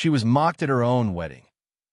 She was mocked at her own wedding,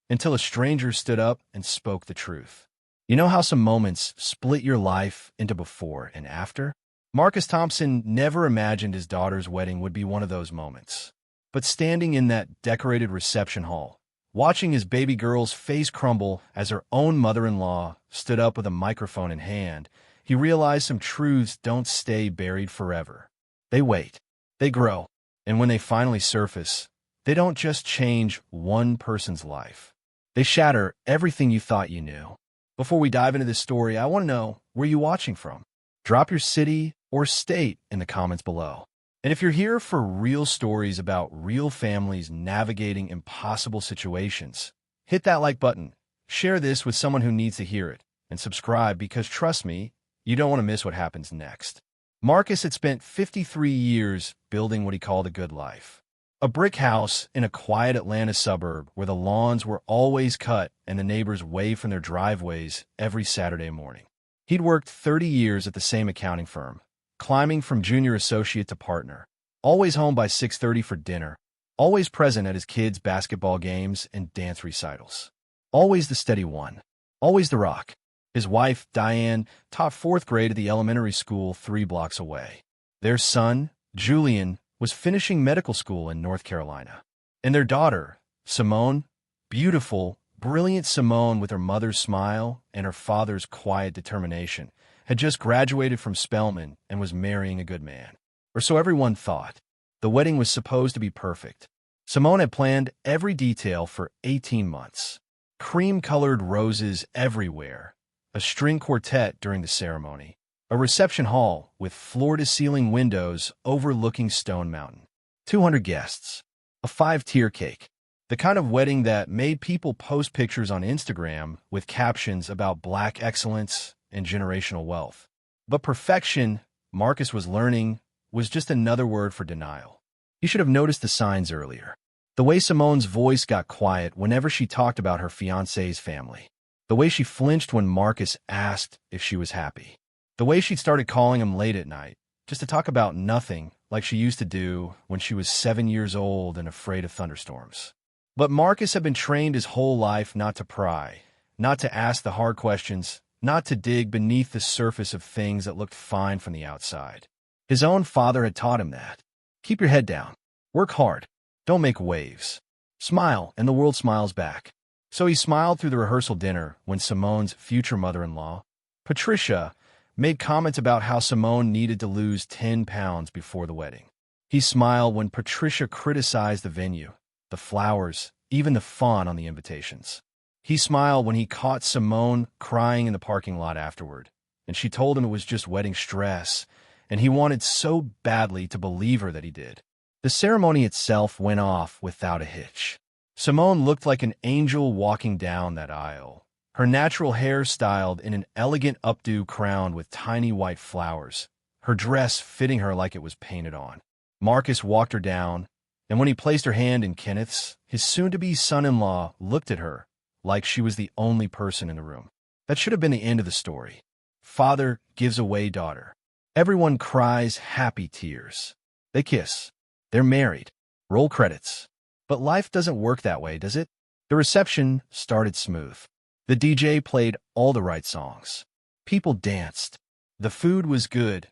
until a stranger stood up and spoke the truth. You know how some moments split your life into before and after? Marcus Thompson never imagined his daughter's wedding would be one of those moments. But standing in that decorated reception hall, watching his baby girl's face crumble as her own mother-in-law stood up with a microphone in hand, he realized some truths don't stay buried forever. They wait, they grow, and when they finally surface, they don't just change one person's life. They shatter everything you thought you knew. Before we dive into this story, I want to know where you're watching from. Drop your city or state in the comments below. And if you're here for real stories about real families navigating impossible situations, hit that like button, share this with someone who needs to hear it, and subscribe because trust me, you don't want to miss what happens next. Marcus had spent 53 years building what he called a good life. A brick house in a quiet Atlanta suburb where the lawns were always cut and the neighbors waved from their driveways every Saturday morning. He'd worked 30 years at the same accounting firm, climbing from junior associate to partner, always home by 6:30 for dinner, always present at his kids' basketball games and dance recitals. Always the steady one, always the rock. His wife, Diane, taught 4th grade at the elementary school 3 blocks away. Their son, Julian, was finishing medical school in North Carolina. And their daughter, Simone, beautiful, brilliant Simone with her mother's smile and her father's quiet determination, had just graduated from Spelman and was marrying a good man. Or so everyone thought. The wedding was supposed to be perfect. Simone had planned every detail for 18 months. Cream-colored roses everywhere, a string quartet during the ceremony, a reception hall with floor-to-ceiling windows overlooking Stone Mountain, 200 guests, a 5-tier cake, the kind of wedding that made people post pictures on Instagram with captions about Black excellence and generational wealth. But perfection, Marcus was learning, was just another word for denial. He should have noticed the signs earlier. The way Simone's voice got quiet whenever she talked about her fiancé's family. The way she flinched when Marcus asked if she was happy. The way she started calling him late at night, just to talk about nothing like she used to do when she was 7 years old and afraid of thunderstorms. But Marcus had been trained his whole life not to pry, not to ask the hard questions, not to dig beneath the surface of things that looked fine from the outside. His own father had taught him that. Keep your head down. Work hard. Don't make waves. Smile, and the world smiles back. So he smiled through the rehearsal dinner when Simone's future mother-in-law, Patricia, made comments about how Simone needed to lose 10 pounds before the wedding. He smiled when Patricia criticized the venue, the flowers, even the font on the invitations. He smiled when he caught Simone crying in the parking lot afterward, and she told him it was just wedding stress, and he wanted so badly to believe her that he did. The ceremony itself went off without a hitch. Simone looked like an angel walking down that aisle, her natural hair styled in an elegant updo crown with tiny white flowers, her dress fitting her like it was painted on. Marcus walked her down, and when he placed her hand in Kenneth's, his soon-to-be son-in-law looked at her like she was the only person in the room. That should have been the end of the story. Father gives away daughter. Everyone cries happy tears. They kiss. They're married. Roll credits. But life doesn't work that way, does it? The reception started smooth. The DJ played all the right songs. People danced. The food was good.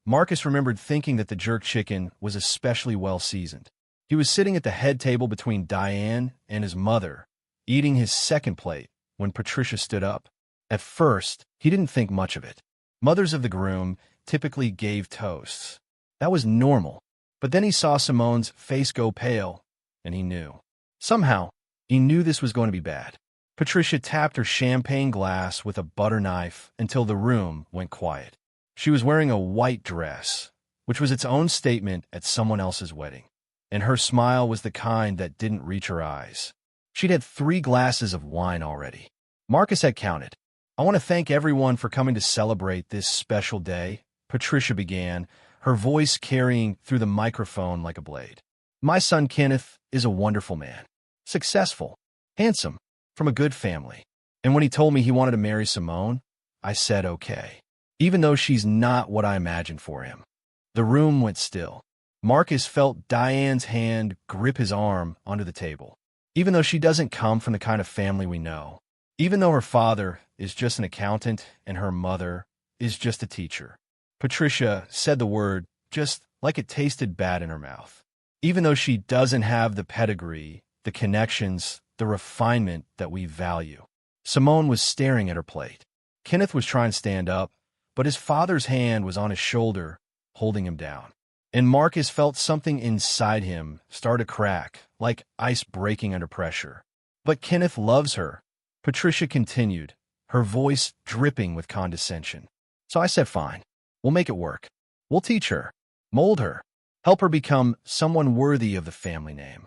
Marcus remembered thinking that the jerk chicken was especially well seasoned. He was sitting at the head table between Diane and his mother, eating his second plate when Patricia stood up. At first, he didn't think much of it. Mothers of the groom typically gave toasts. That was normal. But then he saw Simone's face go pale, and he knew. Somehow, he knew this was going to be bad. Patricia tapped her champagne glass with a butter knife until the room went quiet. She was wearing a white dress, which was its own statement at someone else's wedding, and her smile was the kind that didn't reach her eyes. She'd had 3 glasses of wine already. Marcus had counted. "I want to thank everyone for coming to celebrate this special day," Patricia began, her voice carrying through the microphone like a blade. "My son Kenneth is a wonderful man, successful, handsome, from a good family. And when he told me he wanted to marry Simone, I said okay, even though she's not what I imagined for him." The room went still. Marcus felt Diane's hand grip his arm under the table. even though she doesn't come from the kind of family we know, even though her father is just an accountant and her mother is just a teacher. Patricia said the word just like it tasted bad in her mouth. Even though she doesn't have the pedigree, the connections, the refinement that we value. Simone was staring at her plate. Kenneth was trying to stand up, but his father's hand was on his shoulder, holding him down. And Marcus felt something inside him start to crack, like ice breaking under pressure. But Kenneth loves her, Patricia continued, her voice dripping with condescension. So I said, fine, we'll make it work. We'll teach her, mold her, help her become someone worthy of the family name.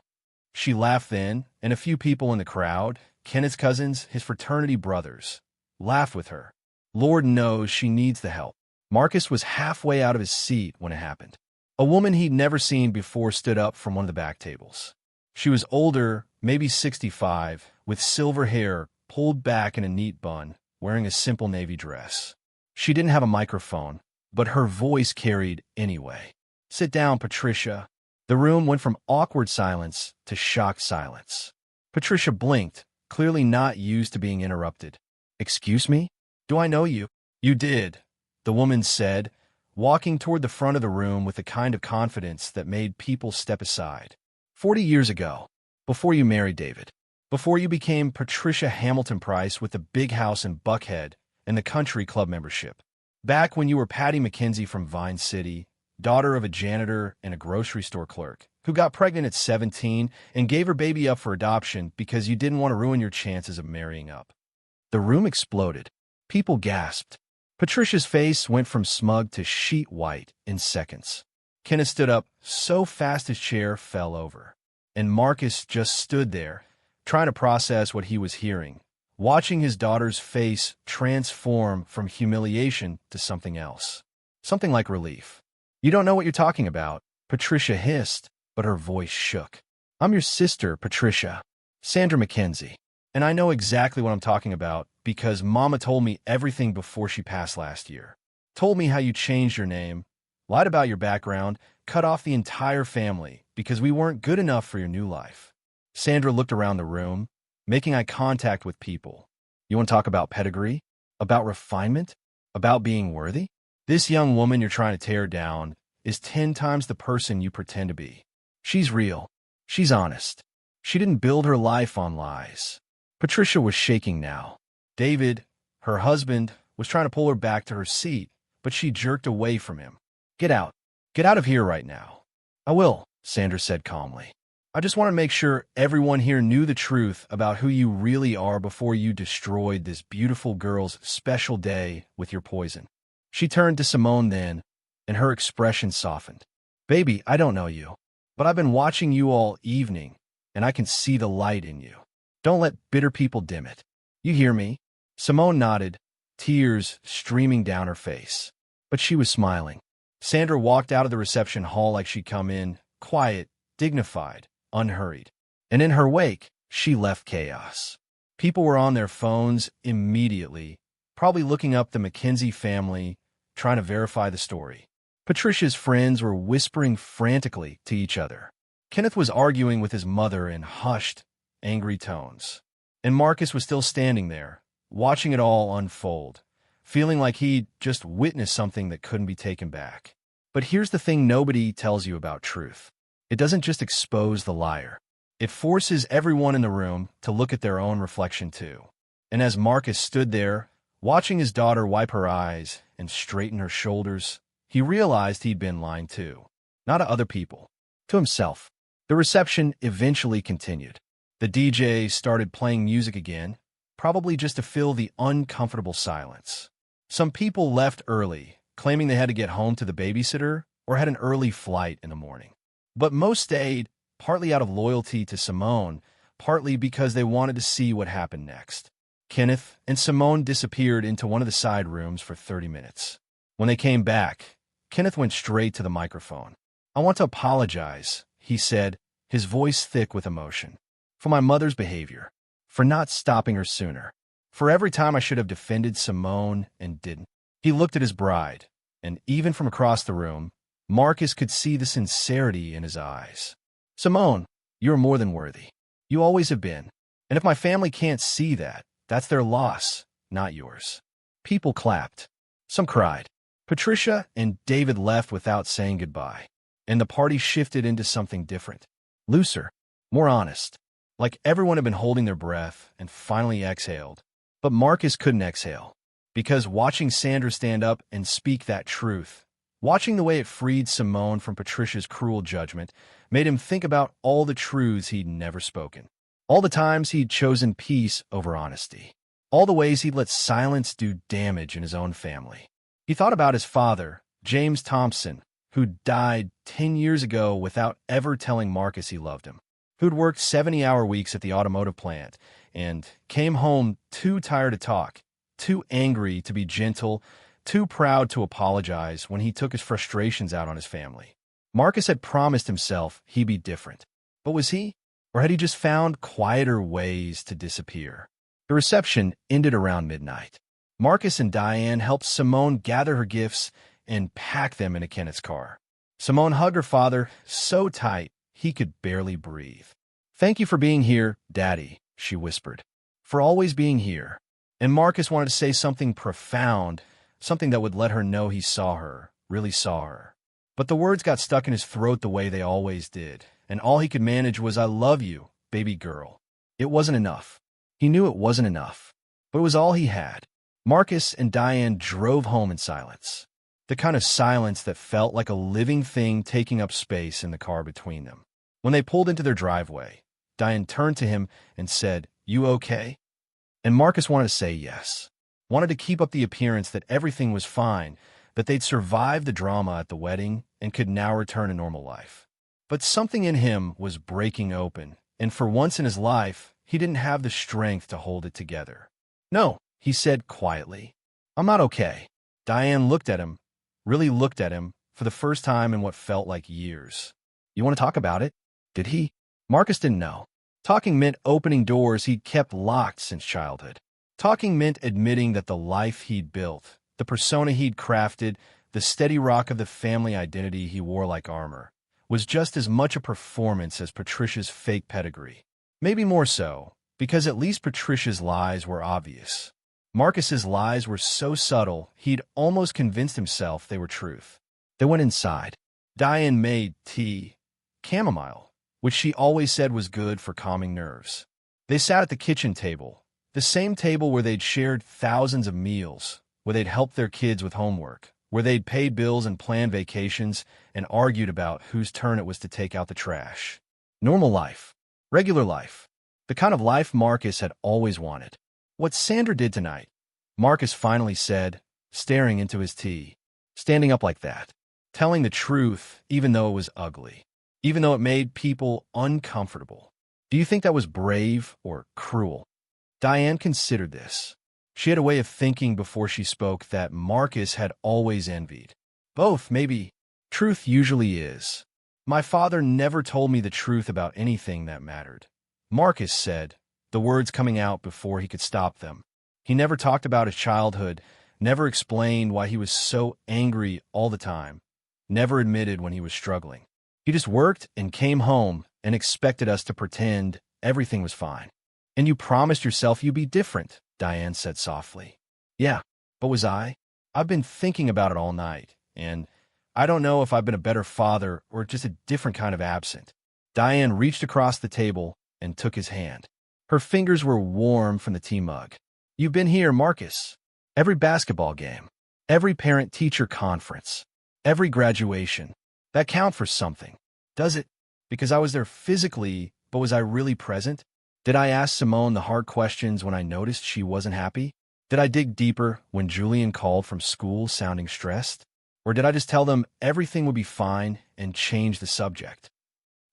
She laughed then, and a few people in the crowd, Kenneth's cousins, his fraternity brothers, laughed with her. Lord knows she needs the help. Marcus was halfway out of his seat when it happened. A woman he'd never seen before stood up from one of the back tables. She was older, maybe 65, with silver hair pulled back in a neat bun, wearing a simple navy dress. She didn't have a microphone, but her voice carried anyway. Sit down, Patricia. The room went from awkward silence to shocked silence. Patricia blinked, clearly not used to being interrupted. Excuse me? Do I know you? You did, the woman said, walking toward the front of the room with the kind of confidence that made people step aside. 40 years ago, before you married David, before you became Patricia Hamilton Price with the big house in Buckhead and the country club membership, back when you were Patty McKenzie from Vine City, daughter of a janitor and a grocery store clerk, who got pregnant at 17 and gave her baby up for adoption because you didn't want to ruin your chances of marrying up. The room exploded. People gasped. Patricia's face went from smug to sheet white in seconds. Kenneth stood up so fast his chair fell over. And Marcus just stood there, trying to process what he was hearing, watching his daughter's face transform from humiliation to something else. Something like relief. You don't know what you're talking about, Patricia hissed, but her voice shook. I'm your sister, Patricia, Sandra McKenzie, and I know exactly what I'm talking about because Mama told me everything before she passed last year. Told me how you changed your name, lied about your background, cut off the entire family because we weren't good enough for your new life. Sandra looked around the room, making eye contact with people. You want to talk about pedigree? About refinement? About being worthy? This young woman you're trying to tear down is 10 times the person you pretend to be. She's real. She's honest. She didn't build her life on lies. Patricia was shaking now. David, her husband, was trying to pull her back to her seat, but she jerked away from him. Get out. Get out of here right now. I will, Sandra said calmly. I just want to make sure everyone here knew the truth about who you really are before you destroyed this beautiful girl's special day with your poison. She turned to Simone then, and her expression softened. Baby, I don't know you, but I've been watching you all evening, and I can see the light in you. Don't let bitter people dim it. You hear me? Simone nodded, tears streaming down her face. But she was smiling. Sandra walked out of the reception hall like she'd come in, quiet, dignified, unhurried. And in her wake, she left chaos. People were on their phones immediately, probably looking up the McKenzie family, trying to verify the story. Patricia's friends were whispering frantically to each other. Kenneth was arguing with his mother in hushed, angry tones. And Marcus was still standing there, watching it all unfold, feeling like he'd just witnessed something that couldn't be taken back. But here's the thing nobody tells you about truth. It doesn't just expose the liar. It forces everyone in the room to look at their own reflection too. And as Marcus stood there, watching his daughter wipe her eyes and straighten her shoulders, he realized he'd been lying too. Not to other people, to himself. The reception eventually continued. The DJ started playing music again, probably just to fill the uncomfortable silence. Some people left early, claiming they had to get home to the babysitter or had an early flight in the morning. But most stayed, partly out of loyalty to Simone, partly because they wanted to see what happened next. Kenneth and Simone disappeared into one of the side rooms for 30 minutes. When they came back, Kenneth went straight to the microphone. I want to apologize, he said, his voice thick with emotion, for my mother's behavior, for not stopping her sooner, for every time I should have defended Simone and didn't. He looked at his bride, and even from across the room, Marcus could see the sincerity in his eyes. Simone, you're more than worthy. You always have been. And if my family can't see that, that's their loss, not yours." People clapped. Some cried. Patricia and David left without saying goodbye, and the party shifted into something different. Looser, more honest. Like everyone had been holding their breath and finally exhaled. But Marcus couldn't exhale. Because watching Sandra stand up and speak that truth, watching the way it freed Simone from Patricia's cruel judgment, made him think about all the truths he'd never spoken. All the times he'd chosen peace over honesty. All the ways he'd let silence do damage in his own family. He thought about his father, James Thompson, who died 10 years ago without ever telling Marcus he loved him, who'd worked 70-hour weeks at the automotive plant and came home too tired to talk, too angry to be gentle, too proud to apologize when he took his frustrations out on his family. Marcus had promised himself he'd be different. But was he? Or had he just found quieter ways to disappear? The reception ended around midnight. Marcus and Diane helped Simone gather her gifts and pack them into Kenneth's car. Simone hugged her father so tight he could barely breathe. "Thank you for being here, Daddy," she whispered. "For always being here." And Marcus wanted to say something profound, something that would let her know he saw her, really saw her. But the words got stuck in his throat the way they always did, and all he could manage was, "I love you, baby girl." It wasn't enough. He knew it wasn't enough, but it was all he had. Marcus and Diane drove home in silence, the kind of silence that felt like a living thing taking up space in the car between them. When they pulled into their driveway, Diane turned to him and said, "You okay?" And Marcus wanted to say yes, wanted to keep up the appearance that everything was fine, that they'd survived the drama at the wedding and could now return to normal life. But something in him was breaking open, and for once in his life, he didn't have the strength to hold it together. "No," he said quietly. "I'm not okay." Diane looked at him, really looked at him, for the first time in what felt like years. "You want to talk about it?" Did he? Marcus didn't know. Talking meant opening doors he'd kept locked since childhood. Talking meant admitting that the life he'd built, the persona he'd crafted, the steady rock of the family identity he wore like armor, was just as much a performance as Patricia's fake pedigree. Maybe more so, because at least Patricia's lies were obvious. Marcus's lies were so subtle, he'd almost convinced himself they were truth. They went inside. Diane made tea, chamomile, which she always said was good for calming nerves. They sat at the kitchen table, the same table where they'd shared thousands of meals, where they'd helped their kids with homework, where they'd paid bills and planned vacations and argued about whose turn it was to take out the trash. Normal life. Regular life. The kind of life Marcus had always wanted. "What Sandra did tonight," Marcus finally said, staring into his tea. Standing up like that. Telling the truth, even though it was ugly. Even though it made people uncomfortable. Do you think that was brave or cruel? Diane considered this. She had a way of thinking before she spoke that Marcus had always envied. Both, maybe. Truth usually is. "My father never told me the truth about anything that mattered," Marcus said, the words coming out before he could stop them. He never talked about his childhood, never explained why he was so angry all the time, never admitted when he was struggling. He just worked and came home and expected us to pretend everything was fine. "And you promised yourself you'd be different," Diane said softly. "Yeah, but was I? I've been thinking about it all night, and I don't know if I've been a better father or just a different kind of absent." Diane reached across the table and took his hand. Her fingers were warm from the tea mug. "You've been here, Marcus. Every basketball game, every parent-teacher conference, every graduation. That count for something, does it? Because I was there physically, but was I really present? Did I ask Simone the hard questions when I noticed she wasn't happy? Did I dig deeper when Julian called from school sounding stressed? Or did I just tell them everything would be fine and change the subject?"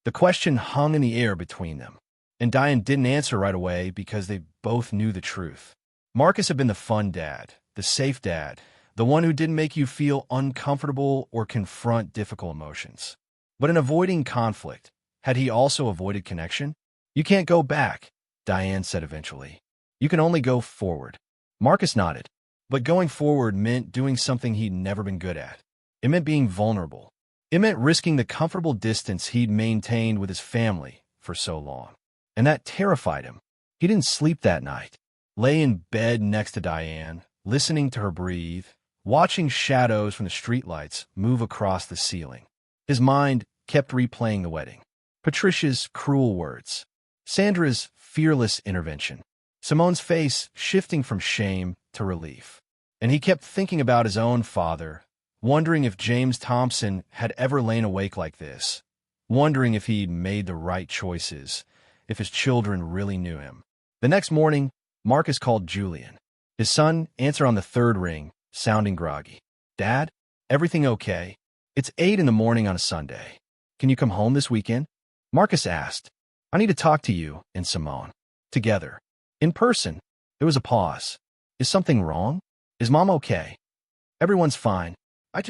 The question hung in the air between them, and Diane didn't answer right away because they both knew the truth. Marcus had been the fun dad, the safe dad, the one who didn't make you feel uncomfortable or confront difficult emotions. But in avoiding conflict, had he also avoided connection? "You can't go back," Diane said eventually. "You can only go forward." Marcus nodded. But going forward meant doing something he'd never been good at. It meant being vulnerable. It meant risking the comfortable distance he'd maintained with his family for so long. and that terrified him. He didn't sleep that night. Lay in bed next to Diane, listening to her breathe, watching shadows from the streetlights move across the ceiling. His mind kept replaying the wedding. Patricia's cruel words. Sandra's fearless intervention. Simone's face shifting from shame to relief. And he kept thinking about his own father, wondering if James Thompson had ever lain awake like this, wondering if he'd made the right choices, if his children really knew him. The next morning, Marcus called Julian. His son answered on the third ring, sounding groggy. "Dad, everything okay? It's 8 in the morning on a Sunday. Can you come home this weekend?" Marcus asked. "I need to talk to you and Simone. Together. In person." There was a pause. "Is something wrong? Is Mom okay?" "Everyone's fine. I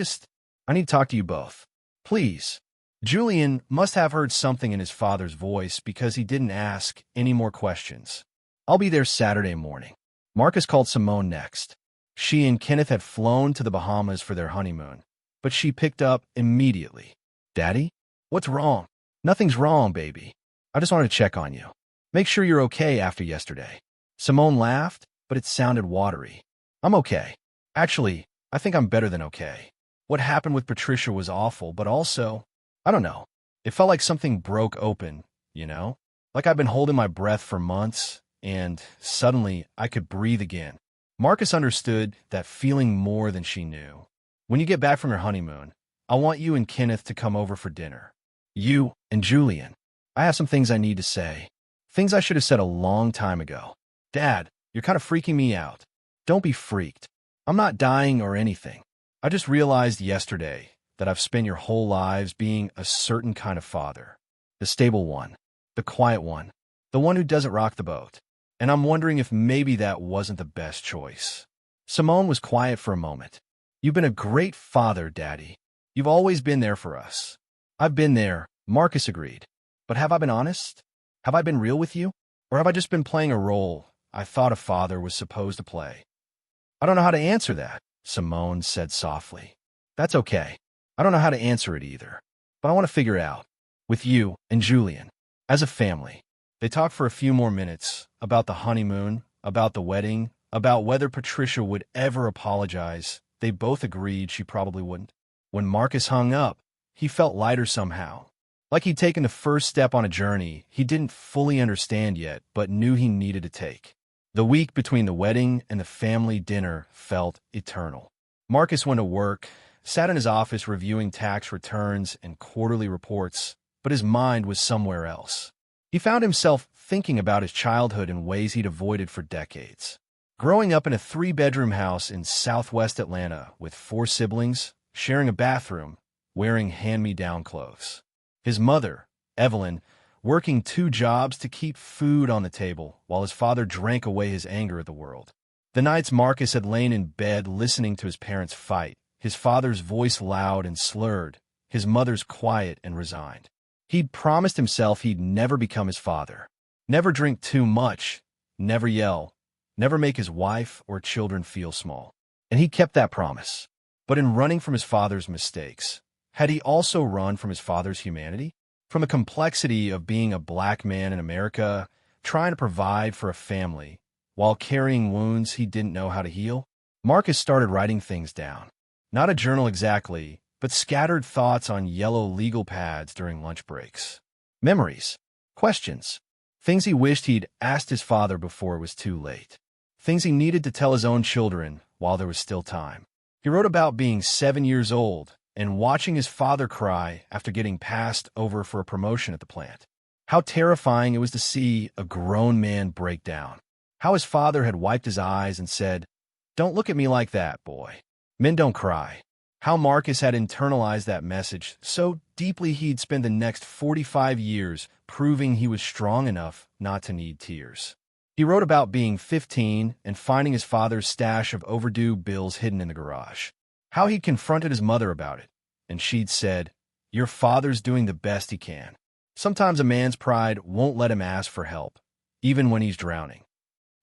need to talk to you both. Please." Julian must have heard something in his father's voice because he didn't ask any more questions. "I'll be there Saturday morning." Marcus called Simone next. She and Kenneth had flown to the Bahamas for their honeymoon, but she picked up immediately. "Daddy? What's wrong?" "Nothing's wrong, baby. I just wanted to check on you. Make sure you're okay after yesterday." Simone laughed, but it sounded watery. "I'm okay. Actually, I think I'm better than okay. What happened with Patricia was awful, but also, I don't know. It felt like something broke open, you know? Like I've been holding my breath for months, and suddenly I could breathe again." Marcus understood that feeling more than she knew. "When you get back from your honeymoon, I want you and Kenneth to come over for dinner. You and Julian. I have some things I need to say. Things I should have said a long time ago." "Dad, you're kind of freaking me out." "Don't be freaked. I'm not dying or anything. I just realized yesterday that I've spent your whole lives being a certain kind of father. The stable one. The quiet one. The one who doesn't rock the boat. And I'm wondering if maybe that wasn't the best choice." Simone was quiet for a moment. "You've been a great father, Daddy. You've always been there for us." "I've been there," Marcus agreed. "But have I been honest? Have I been real with you? Or have I just been playing a role I thought a father was supposed to play?" "I don't know how to answer that," Simone said softly. "That's okay. I don't know how to answer it either. But I want to figure it out. With you and Julian. As a family." They talked for a few more minutes about the honeymoon, about the wedding, about whether Patricia would ever apologize. They both agreed she probably wouldn't. When Marcus hung up, he felt lighter somehow. Like he'd taken the first step on a journey he didn't fully understand yet, but knew he needed to take. The week between the wedding and the family dinner felt eternal. Marcus went to work, sat in his office reviewing tax returns and quarterly reports, but his mind was somewhere else. He found himself thinking about his childhood in ways he'd avoided for decades. Growing up in a 3-bedroom house in southwest Atlanta with 4 siblings, sharing a bathroom, wearing hand-me-down clothes. His mother, Evelyn, working 2 jobs to keep food on the table while his father drank away his anger at the world. The nights Marcus had lain in bed listening to his parents fight, his father's voice loud and slurred, his mother's quiet and resigned. He'd promised himself he'd never become his father. Never drink too much, never yell, never make his wife or children feel small. And he kept that promise. But in running from his father's mistakes, had he also run from his father's humanity? From the complexity of being a black man in America, trying to provide for a family, while carrying wounds he didn't know how to heal? Marcus started writing things down. Not a journal exactly, but scattered thoughts on yellow legal pads during lunch breaks. Memories. Questions. Things he wished he'd asked his father before it was too late. Things he needed to tell his own children while there was still time. He wrote about being 7 years old and watching his father cry after getting passed over for a promotion at the plant. How terrifying it was to see a grown man break down. How his father had wiped his eyes and said, "Don't look at me like that, boy. Men don't cry." How Marcus had internalized that message so deeply he'd spend the next 45 years proving he was strong enough not to need tears. He wrote about being 15 and finding his father's stash of overdue bills hidden in the garage. How he'd confronted his mother about it, and she'd said, "Your father's doing the best he can." Sometimes a man's pride won't let him ask for help, even when he's drowning.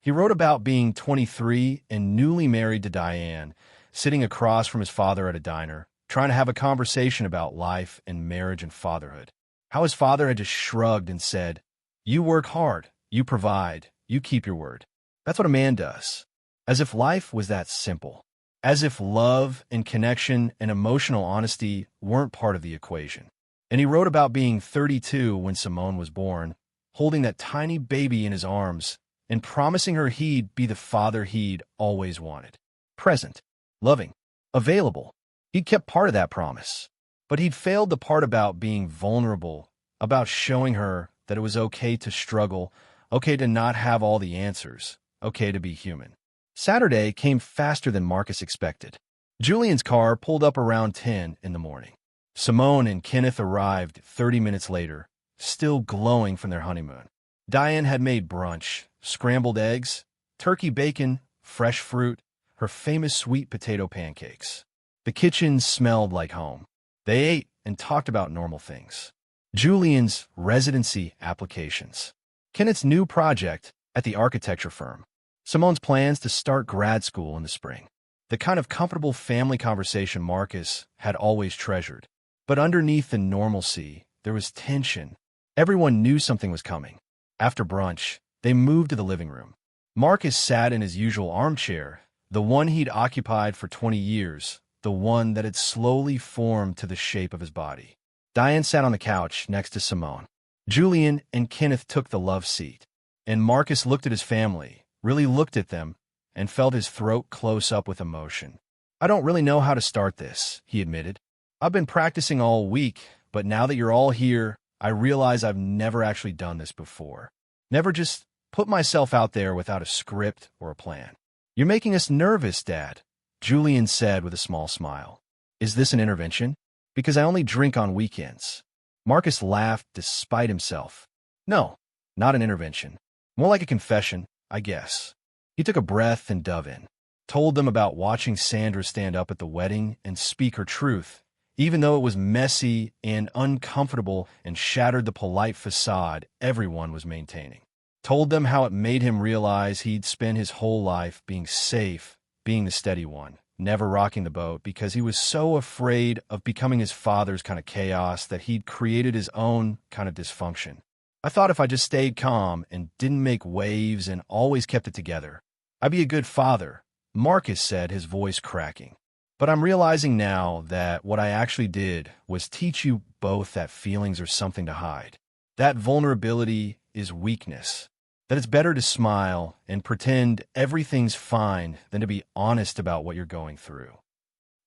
He wrote about being 23 and newly married to Diane, sitting across from his father at a diner, trying to have a conversation about life and marriage and fatherhood. How his father had just shrugged and said, You work hard, you provide, you keep your word. That's what a man does. As if life was that simple. As if love and connection and emotional honesty weren't part of the equation. And he wrote about being 32 when Simone was born, holding that tiny baby in his arms and promising her he'd be the father he'd always wanted. Present, loving, available. He'd kept part of that promise. But he'd failed the part about being vulnerable, about showing her that it was okay to struggle, okay to not have all the answers, okay to be human. Saturday came faster than Marcus expected. Julian's car pulled up around 10 in the morning. Simone and Kenneth arrived 30 minutes later, still glowing from their honeymoon. Diane had made brunch, scrambled eggs, turkey bacon, fresh fruit, her famous sweet potato pancakes. The kitchen smelled like home. They ate and talked about normal things. Julian's residency applications. Kenneth's new project at the architecture firm. Simone's plans to start grad school in the spring. The kind of comfortable family conversation Marcus had always treasured. But underneath the normalcy, there was tension. Everyone knew something was coming. After brunch, they moved to the living room. Marcus sat in his usual armchair, the one he'd occupied for 20 years, the one that had slowly formed to the shape of his body. Diane sat on the couch next to Simone. Julian and Kenneth took the love seat, and Marcus looked at his family, really looked at them, and felt his throat close up with emotion. I don't really know how to start this, he admitted. I've been practicing all week, but now that you're all here, I realize I've never actually done this before. Never just put myself out there without a script or a plan. You're making us nervous, Dad, Julian said with a small smile. Is this an intervention? Because I only drink on weekends. Marcus laughed despite himself. No, not an intervention. More like a confession, I guess. He took a breath and dove in. Told them about watching Sandra stand up at the wedding and speak her truth, even though it was messy and uncomfortable and shattered the polite facade everyone was maintaining. Told them how it made him realize he'd spent his whole life being safe, being the steady one, never rocking the boat because he was so afraid of becoming his father's kind of chaos that he'd created his own kind of dysfunction. I thought if I just stayed calm and didn't make waves and always kept it together, I'd be a good father, Marcus said, his voice cracking. But I'm realizing now that what I actually did was teach you both that feelings are something to hide. That vulnerability is weakness. That it's better to smile and pretend everything's fine than to be honest about what you're going through.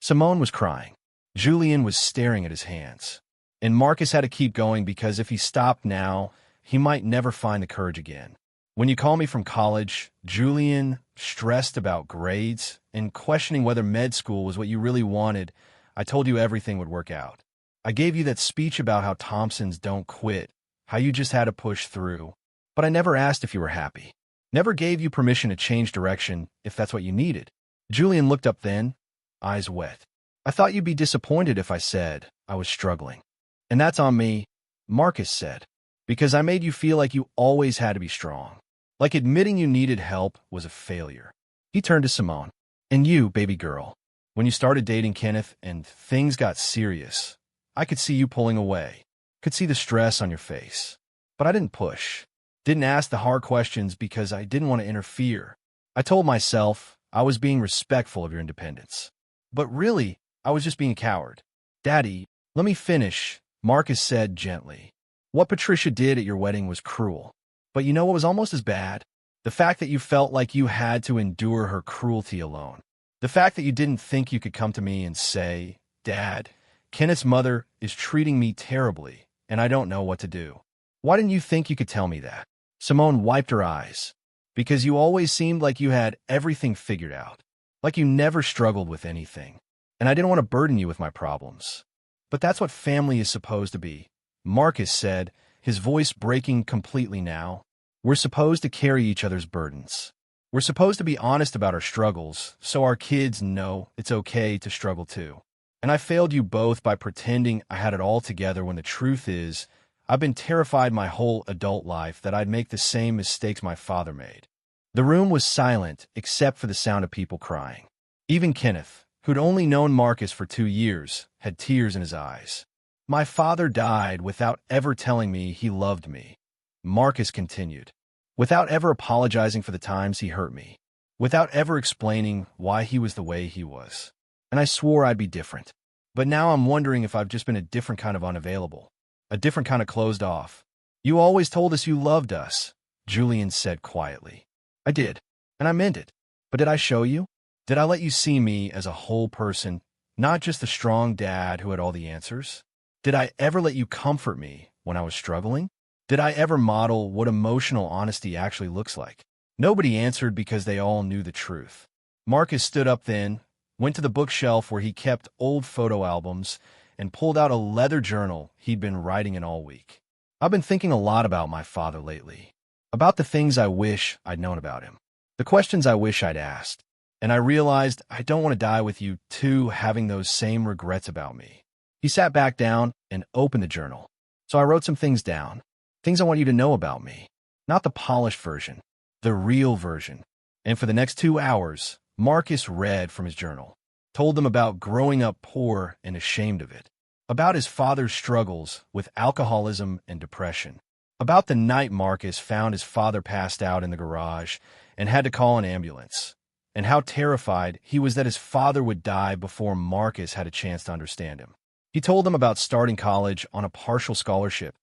Simone was crying. Julian was staring at his hands. And Marcus had to keep going because if he stopped now, he might never find the courage again. When you called me from college, Julian, stressed about grades and questioning whether med school was what you really wanted, I told you everything would work out. I gave you that speech about how Thompsons don't quit, how you just had to push through. But I never asked if you were happy. Never gave you permission to change direction if that's what you needed. Julian looked up then, eyes wet. I thought you'd be disappointed if I said I was struggling. And that's on me, Marcus said, because I made you feel like you always had to be strong. Like admitting you needed help was a failure. He turned to Simone. And you, baby girl, when you started dating Kenneth and things got serious, I could see you pulling away, could see the stress on your face. But I didn't push. Didn't ask the hard questions because I didn't want to interfere. I told myself I was being respectful of your independence. But really, I was just being a coward. Daddy, let me finish, Marcus said gently. What Patricia did at your wedding was cruel. But you know what was almost as bad? The fact that you felt like you had to endure her cruelty alone. The fact that you didn't think you could come to me and say, Dad, Kenneth's mother is treating me terribly, and I don't know what to do. Why didn't you think you could tell me that? Simone wiped her eyes. Because you always seemed like you had everything figured out. Like you never struggled with anything. And I didn't want to burden you with my problems. But that's what family is supposed to be, Marcus said, his voice breaking completely now. We're supposed to carry each other's burdens. We're supposed to be honest about our struggles, so our kids know it's okay to struggle too. And I failed you both by pretending I had it all together when the truth is, I've been terrified my whole adult life that I'd make the same mistakes my father made. The room was silent except for the sound of people crying. Even Kenneth, who'd only known Marcus for 2 years, had tears in his eyes. My father died without ever telling me he loved me. Marcus continued, without ever apologizing for the times he hurt me, without ever explaining why he was the way he was. And I swore I'd be different. But now I'm wondering if I've just been a different kind of unavailable, a different kind of closed off. You always told us you loved us, Julian said quietly. I did, and I meant it. But did I show you? Did I let you see me as a whole person, not just the strong dad who had all the answers? Did I ever let you comfort me when I was struggling? Did I ever model what emotional honesty actually looks like? Nobody answered because they all knew the truth. Marcus stood up then, went to the bookshelf where he kept old photo albums, and pulled out a leather journal he'd been writing in all week. I've been thinking a lot about my father lately, about the things I wish I'd known about him, the questions I wish I'd asked, and I realized I don't want to die with you too having those same regrets about me. He sat back down and opened the journal. So I wrote some things down, things I want you to know about me, not the polished version, the real version. And for the next 2 hours, Marcus read from his journal, told them about growing up poor and ashamed of it, about his father's struggles with alcoholism and depression, about the night Marcus found his father passed out in the garage and had to call an ambulance, and how terrified he was that his father would die before Marcus had a chance to understand him. He told them about starting college on a partial scholarship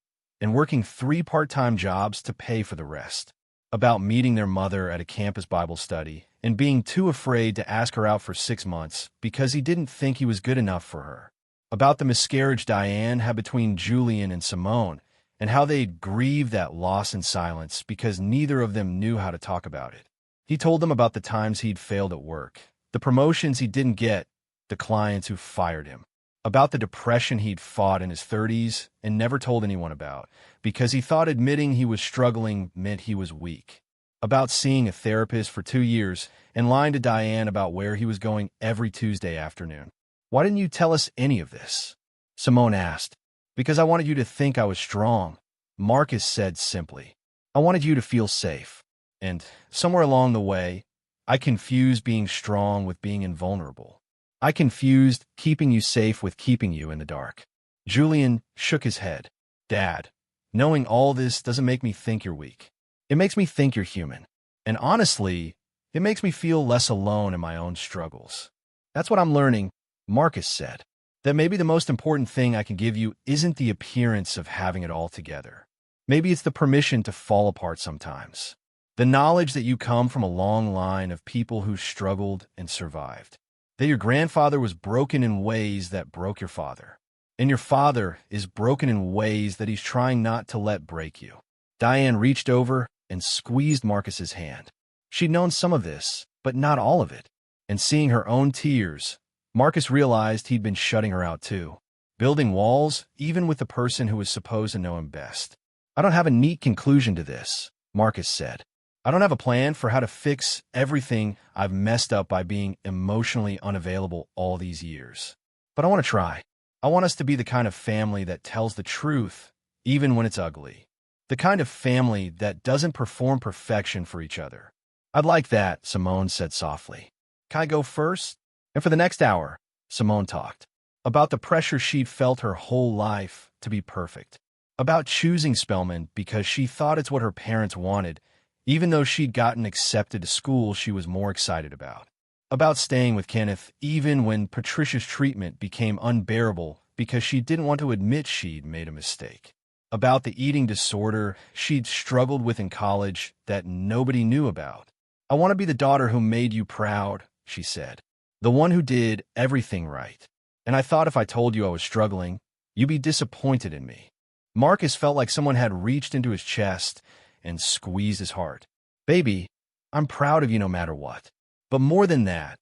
and working 3 part-time jobs to pay for the rest, about meeting their mother at a campus Bible study and being too afraid to ask her out for 6 months because he didn't think he was good enough for her, about the miscarriage Diane had between Julian and Simone and how they'd grieved that loss in silence because neither of them knew how to talk about it. He told them about the times he'd failed at work, the promotions he didn't get, the clients who fired him, about the depression he'd fought in his 30s and never told anyone about because he thought admitting he was struggling meant he was weak, about seeing a therapist for 2 years and lying to Diane about where he was going every Tuesday afternoon. Why didn't you tell us any of this? Simone asked. Because I wanted you to think I was strong, Marcus said simply. I wanted you to feel safe. And somewhere along the way, I confused being strong with being invulnerable. I confused keeping you safe with keeping you in the dark. Julian shook his head. Dad, knowing all this doesn't make me think you're weak. It makes me think you're human. And honestly, it makes me feel less alone in my own struggles. That's what I'm learning, Marcus said. That maybe the most important thing I can give you isn't the appearance of having it all together. Maybe it's the permission to fall apart sometimes. The knowledge that you come from a long line of people who struggled and survived. That your grandfather was broken in ways that broke your father. And your father is broken in ways that he's trying not to let break you. Diane reached over and squeezed Marcus's hand. She'd known some of this, but not all of it. And seeing her own tears, Marcus realized he'd been shutting her out too, building walls even with the person who was supposed to know him best. I don't have a neat conclusion to this, Marcus said. I don't have a plan for how to fix everything I've messed up by being emotionally unavailable all these years. But I want to try. I want us to be the kind of family that tells the truth, even when it's ugly. The kind of family that doesn't perform perfection for each other. I'd like that, Simone said softly. Can I go first? And for the next hour, Simone talked about the pressure she'd felt her whole life to be perfect, about choosing Spelman because she thought it's what her parents wanted, even though she'd gotten accepted to school she was more excited about staying with Kenneth even when Patricia's treatment became unbearable because she didn't want to admit she'd made a mistake, about the eating disorder she'd struggled with in college that nobody knew about. I want to be the daughter who made you proud, she said. The one who did everything right. And I thought if I told you I was struggling, you'd be disappointed in me. Marcus felt like someone had reached into his chest and squeezed his heart. Baby, I'm proud of you no matter what. But more than that,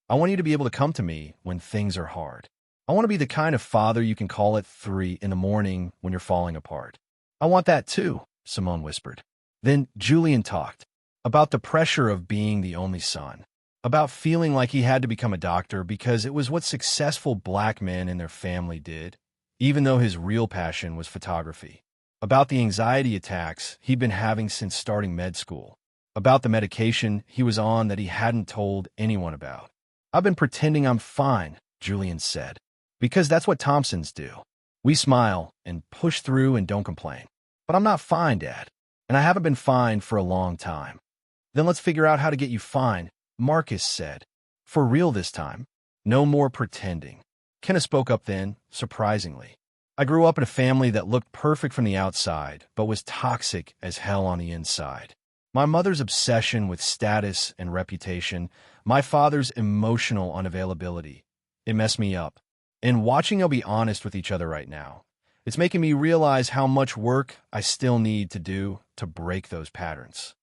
I want you to be able to come to me when things are hard. I want to be the kind of father you can call at 3 in the morning when you're falling apart. I want that too, Simone whispered. Then Julian talked about the pressure of being the only son. About feeling like he had to become a doctor because it was what successful black men in their family did, even though his real passion was photography. About the anxiety attacks he'd been having since starting med school. About the medication he was on that he hadn't told anyone about. I've been pretending I'm fine, Julian said, because that's what Thompsons do. We smile and push through and don't complain. But I'm not fine, Dad. and I haven't been fine for a long time. Then let's figure out how to get you fine, Marcus said. For real this time. No more pretending. Kenneth spoke up then, surprisingly. I grew up in a family that looked perfect from the outside, but was toxic as hell on the inside. My mother's obsession with status and reputation, my father's emotional unavailability. It messed me up. And watching us be honest with each other right now, it's making me realize how much work I still need to do to break those patterns.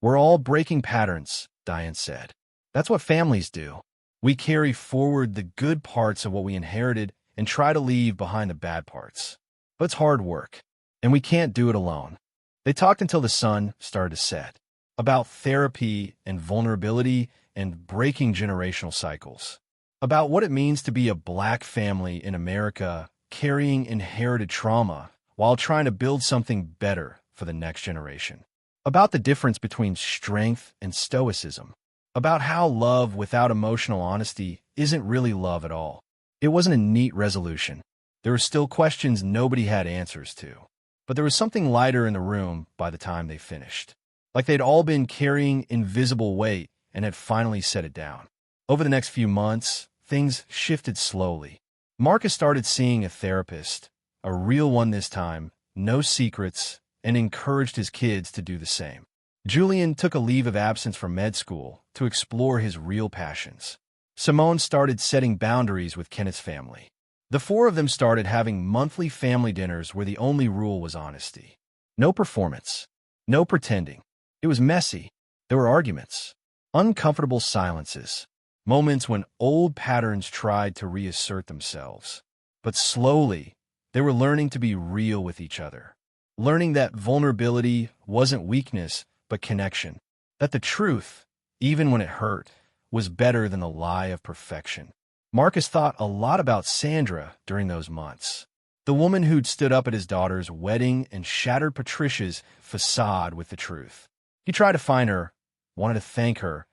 We're all breaking patterns, Diane said. That's what families do. We carry forward the good parts of what we inherited and try to leave behind the bad parts. But it's hard work, and we can't do it alone. They talked until the sun started to set, about therapy and vulnerability and breaking generational cycles, about what it means to be a Black family in America carrying inherited trauma while trying to build something better for the next generation, about the difference between strength and stoicism, about how love without emotional honesty isn't really love at all. It wasn't a neat resolution. There were still questions nobody had answers to. But there was something lighter in the room by the time they finished. Like they'd all been carrying invisible weight and had finally set it down. Over the next few months, things shifted slowly. Marcus started seeing a therapist, a real one this time, no secrets, and encouraged his kids to do the same. Julian took a leave of absence from med school to explore his real passions. Simone started setting boundaries with Kenneth's family. The four of them started having monthly family dinners where the only rule was honesty. No performance. No pretending. It was messy. There were arguments. Uncomfortable silences. Moments when old patterns tried to reassert themselves. But slowly, they were learning to be real with each other. Learning that vulnerability wasn't weakness, but connection. That the truth, even when it hurt, was better than the lie of perfection. Marcus thought a lot about Sandra during those months. The woman who'd stood up at his daughter's wedding and shattered Patricia's facade with the truth. He tried to find her, wanted to thank her,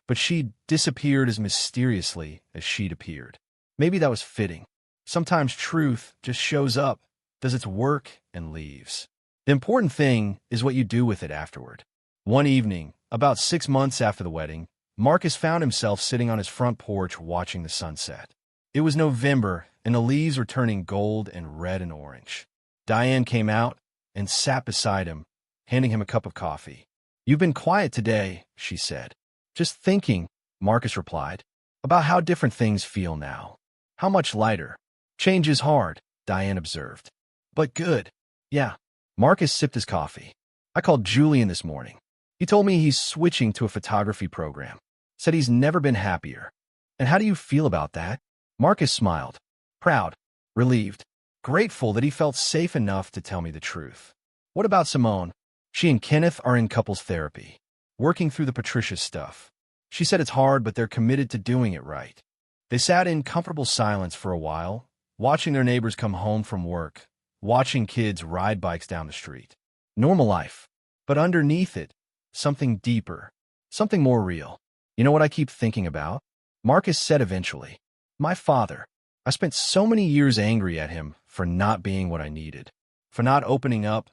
but she disappeared as mysteriously as she'd appeared. Maybe that was fitting. Sometimes truth just shows up, does its work, and leaves. The important thing is what you do with it afterward. One evening, about 6 months after the wedding, Marcus found himself sitting on his front porch watching the sunset. It was November, and the leaves were turning gold and red and orange. Diane came out and sat beside him, handing him a cup of coffee. "You've been quiet today," she said. "Just thinking," Marcus replied, "about how different things feel now. How much lighter." "Change is hard," Diane observed. "But good." "Yeah." Marcus sipped his coffee. "I called Julian this morning. He told me he's switching to a photography program. Said he's never been happier. And how do you feel about that?" Marcus smiled. Proud, relieved, grateful that he felt safe enough to tell me the truth. "What about Simone?" "She and Kenneth are in couples therapy, working through the Patricia stuff. She said it's hard, but they're committed to doing it right." They sat in comfortable silence for a while, watching their neighbors come home from work, watching kids ride bikes down the street. Normal life. But underneath it, something deeper, something more real. "You know what I keep thinking about?" Marcus said eventually. "My father. I spent so many years angry at him for not being what I needed, for not opening up,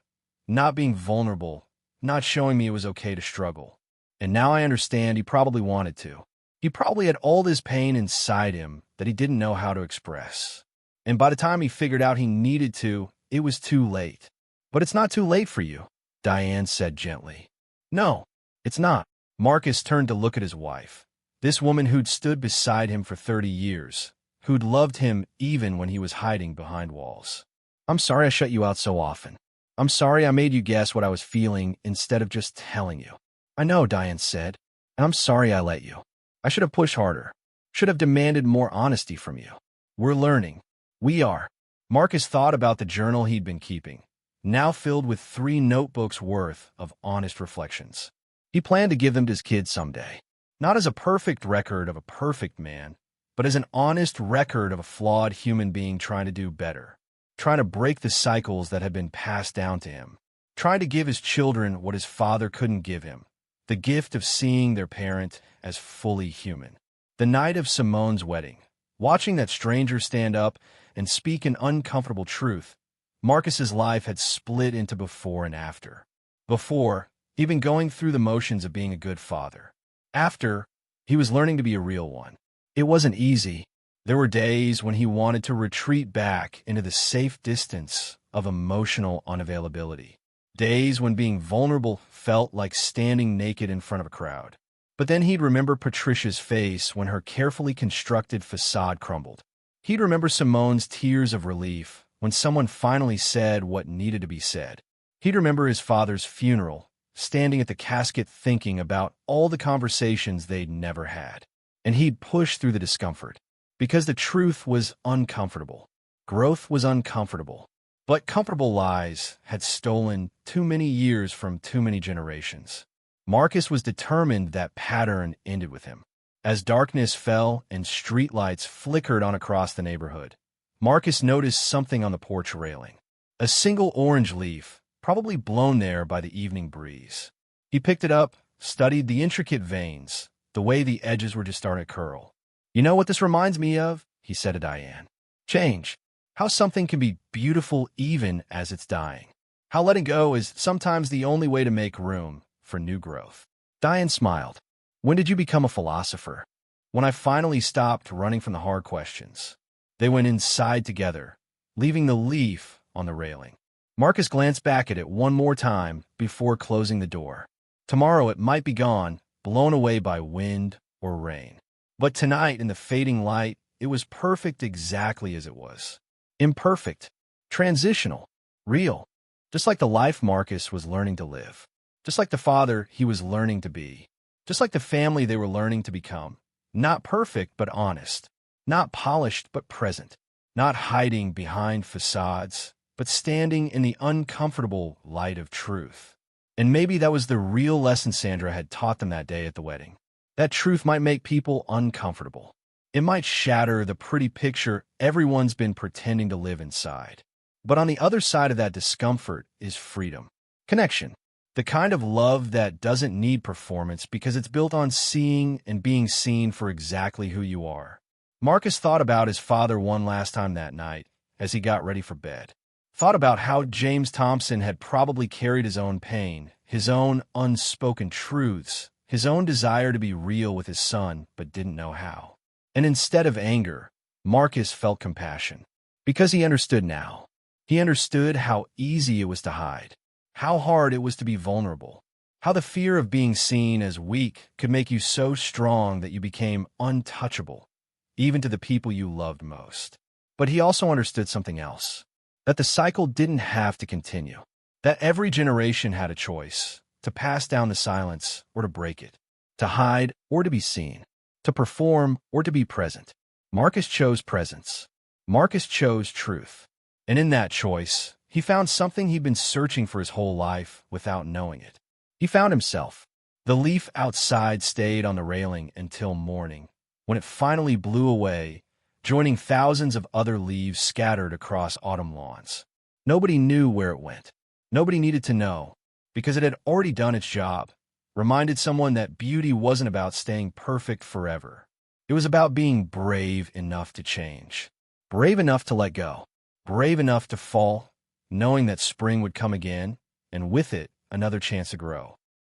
not being vulnerable, not showing me it was okay to struggle. And now I understand he probably wanted to. He probably had all this pain inside him that he didn't know how to express. And by the time he figured out he needed to, it was too late." "But it's not too late for you," Diane said gently. "No, it's not." Marcus turned to look at his wife, this woman who'd stood beside him for 30 years, who'd loved him even when he was hiding behind walls. "I'm sorry I shut you out so often. I'm sorry I made you guess what I was feeling instead of just telling you." "I know," Diane said, "and I'm sorry I let you. I should have pushed harder, should have demanded more honesty from you. We're learning. We are." Marcus thought about the journal he'd been keeping, now filled with 3 notebooks worth of honest reflections. He planned to give them to his kids someday, not as a perfect record of a perfect man, but as an honest record of a flawed human being trying to do better, trying to break the cycles that had been passed down to him, trying to give his children what his father couldn't give him, the gift of seeing their parent as fully human. The night of Simone's wedding, watching that stranger stand up and speak an uncomfortable truth, Marcus's life had split into before and after. Before, he'd been going through the motions of being a good father. After, he was learning to be a real one. It wasn't easy. There were days when he wanted to retreat back into the safe distance of emotional unavailability. Days when being vulnerable felt like standing naked in front of a crowd. But then he'd remember Patricia's face when her carefully constructed facade crumbled. He'd remember Simone's tears of relief when someone finally said what needed to be said. He'd remember his father's funeral, standing at the casket thinking about all the conversations they'd never had. And he'd push through the discomfort, because the truth was uncomfortable. Growth was uncomfortable. But comfortable lies had stolen too many years from too many generations. Marcus was determined that pattern ended with him. As darkness fell and streetlights flickered on across the neighborhood, Marcus noticed something on the porch railing. A single orange leaf, probably blown there by the evening breeze. He picked it up, studied the intricate veins, the way the edges were just starting to curl. "You know what this reminds me of?" he said to Diane. "Change. How something can be beautiful even as it's dying. How letting go is sometimes the only way to make room for new growth." Diane smiled. "When did you become a philosopher?" "When I finally stopped running from the hard questions." They went inside together, leaving the leaf on the railing. Marcus glanced back at it one more time before closing the door. Tomorrow it might be gone, blown away by wind or rain. But tonight, in the fading light, it was perfect exactly as it was. Imperfect, transitional, real, just like the life Marcus was learning to live, just like the father he was learning to be, just like the family they were learning to become. Not perfect, but honest, not polished, but present, not hiding behind facades, but standing in the uncomfortable light of truth. And maybe that was the real lesson Sandra had taught them that day at the wedding. That truth might make people uncomfortable. It might shatter the pretty picture everyone's been pretending to live inside. But on the other side of that discomfort is freedom. Connection. The kind of love that doesn't need performance because it's built on seeing and being seen for exactly who you are. Marcus thought about his father one last time that night as he got ready for bed. Thought about how James Thompson had probably carried his own pain, his own unspoken truths, his own desire to be real with his son, but didn't know how. And instead of anger, Marcus felt compassion. Because he understood now. He understood how easy it was to hide, how hard it was to be vulnerable, how the fear of being seen as weak could make you so strong that you became untouchable, even to the people you loved most. But he also understood something else, that the cycle didn't have to continue, that every generation had a choice, to pass down the silence or to break it, to hide or to be seen, to perform or to be present. Marcus chose presence. Marcus chose truth. And in that choice, he found something he'd been searching for his whole life without knowing it. He found himself. The leaf outside stayed on the railing until morning, when it finally blew away, joining thousands of other leaves scattered across autumn lawns. Nobody knew where it went. Nobody needed to know, because it had already done its job. Reminded someone that beauty wasn't about staying perfect forever. It was about being brave enough to change, brave enough to let go, brave enough to fall, knowing that spring would come again, and with it, another chance to grow.